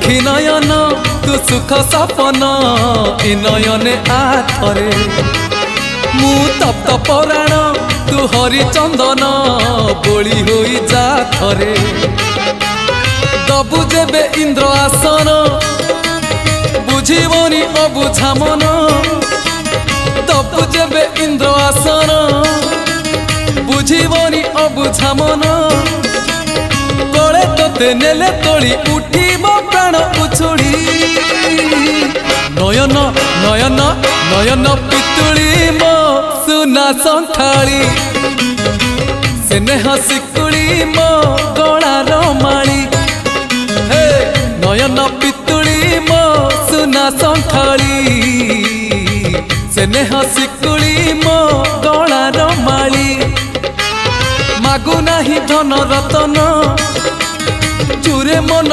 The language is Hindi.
आखि नयन तू सुख सपन ए नयने आथरे मु तप्त पराण तू हरिचंदन बोली होई जा थरे दबु जेबे इंद्र आसन बुझीबनी अबुझा मन दबु जेबे इंद्र आसन बुझीबनी अबुझा मन कले तोते नेले तोली उठीब प्राण उछुड़ी नयन नयन नयन पितुड़ी मो सुना संखाली स्नेह सिकुड़ी मो गलार माली हे नयन पितुड़ी मो सुना संखाली स्नेह सिकुड़ी मो गलार माली मागु नाही धन रतन चूरे मन